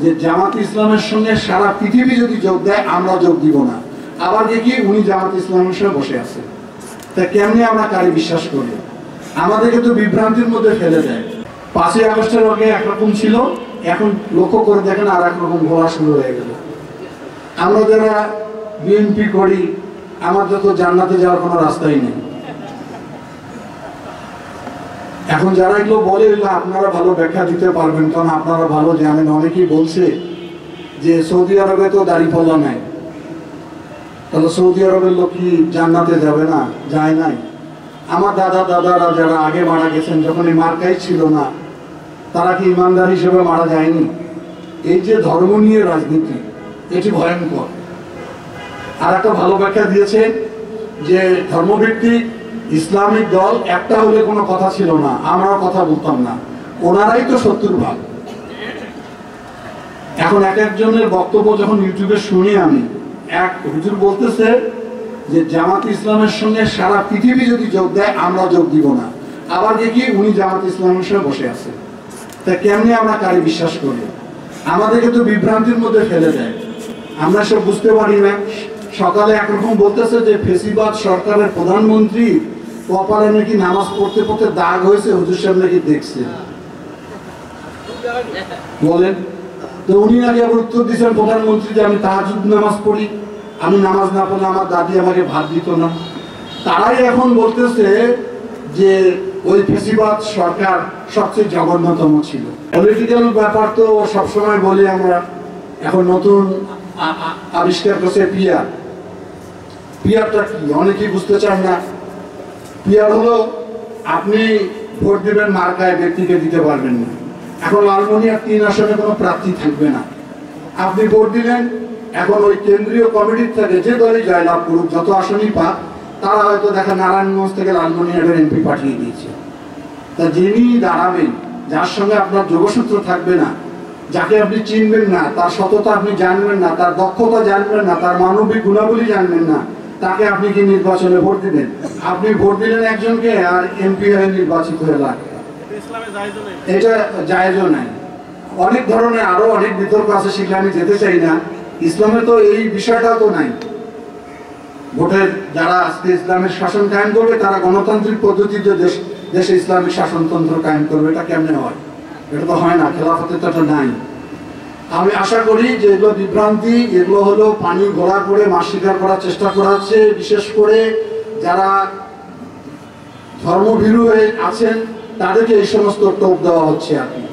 যে জামাত ইসলামের সঙ্গে সারা পৃথিবী যদি যোগ দেয় আমরা যোগ দিব না, আবার দেখি উনি জামাত ইসলামের সঙ্গে বসে আছে। তা কেমনি আমরা কারি বিশ্বাস করি? আমাদেরকে তো বিভ্রান্তির মধ্যে ফেলে দেয়। 5ই আগস্টের আগে একরকম ছিল, এখন লক্ষ্য করে দেখেন আর একরকম ঘোরা শুরু হয়ে গেল। আমরা যারা বিএনপি করি আমাদের তো জান্নাতে যাওয়ার কোনো রাস্তাই নেই। এখন যারা এগুলো বলে আপনারা ভালো ব্যাখ্যা দিতে পারবেন, কারণ আপনারা ভালো জানেন। অনেকেই বলছে যে সৌদি আরবে তো দাড়িপাল্লা নাই, তাহলে সৌদি আরবের লোক কি জান্নাতে যাবে না? যায় নাই। আমার দাদারা যারা আগে মারা গেছেন, যখন এই মার্কাই ছিল না, তারা কি ইমানদার হিসেবে মারা যায়নি? এই যে ধর্ম নিয়ে রাজনীতি, এটি ভয়ঙ্কর। আর একটা ভালো ব্যাখ্যা দিয়েছেন যে ধর্মভিত্তিক ইসলামিক দল একটা হলে কোনো কথা ছিল না, আমরাও কথা বলতাম না, ওনারাই তো 70 ভাগ। এখন এক একজনের বক্তব্য যখন ইউটিউবে শুনি আমি, এক হুজুর বলতেছে যে জামাত ইসলামের সঙ্গে সারা পৃথিবী যদি যোগ দেয় আমরা যোগ দিব না, আবার দেখি উনি জামাত ইসলামের সঙ্গে বসে আছে। তা কেমনি আমরা কারি বিশ্বাস করি? আমাদেরকে তো বিভ্রান্তির মধ্যে ফেলে দেয়, আমরা সব বুঝতে পারি না। সকালে একরকম বলতেছে যে ফেসিবাদ সরকারের প্রধানমন্ত্রী কপালে নাকি নামাজ পড়তে পড়তে দাগ হয়েছে, হুজুর সাহেব নাকি দেখছে। বলেন তো, উনি নাকি আবার উত্তর দিচ্ছেন প্রধানমন্ত্রী যে আমি তাহাজ্জুদ নামাজ পড়ি, আমি নামাজ না পড়লে আমার দাদি আমাকে ভাত দিত না। তারাই এখন বলতেছে যে ওই ফেসিবাদ সরকার সবচেয়ে জঘন্যতম ছিল। পলিটিক্যাল ব্যাপার তো সবসময় বলি আমরা। এখন নতুন আবিষ্কার করছে পিআর। পিআরটা কি অনেকেই বুঝতে চান না। পিআর হলো আপনি ভোট দেবেন মার্কায়, ব্যক্তিকে দিতে পারবেন না। এখন লালমনিরহাট 3 আসনে কোনো প্রার্থী থাকবে না, আপনি ভোট দিলেন। এখন ওই কেন্দ্রীয় কমিটির থেকে যে দলই জয় লাভ করুক, যত আসনই পাক, তারা হয়তো দেখা নারায়ণগঞ্জ থেকে লালমনিরহাটের এমপি পাঠিয়ে দিয়েছে। তা যিনি দাঁড়াবেন, যার সঙ্গে আপনার যোগসূত্র থাকবে না, যাকে আপনি চিনবেন না, তার সততা আপনি জানবেন না, তার দক্ষতা জানবেন না, তার মানবিক গুণাবলী জানবেন না, তাকে আপনি কি নির্বাচনে ভোট দিবেন? আপনি ভোট দিলেন একজনকে আর এমপি হয়ে নির্বাচিত হয়ে লাগবে, এটা জায়েজও নাই। অনেক ধরনের আরো অনেক বিতর্ক আছে, সেখানে আমি যেতে চাই না। ইসলামে তো এই বিষয়টা তো নাই। ভোটের যারা আজকে ইসলামের শাসন কায়েম করবে, তারা গণতান্ত্রিক পদ্ধতিতে দেশে ইসলামিক শাসনতন্ত্র কায়েম করবে। এটা কেমনে হয়? এটা তো হয় না, খেলাফতের তো এটা নাই। আমি আশা করি যে এগুলো বিভ্রান্তি, এগুলো হলো পানি ঘোলা করে মাছ শিকার করার চেষ্টা করা হচ্ছে। বিশেষ করে যারা ধর্মভীরু হয়ে আছেন তাদেরকে এই সমস্ত টোপ দেওয়া হচ্ছে আর কি।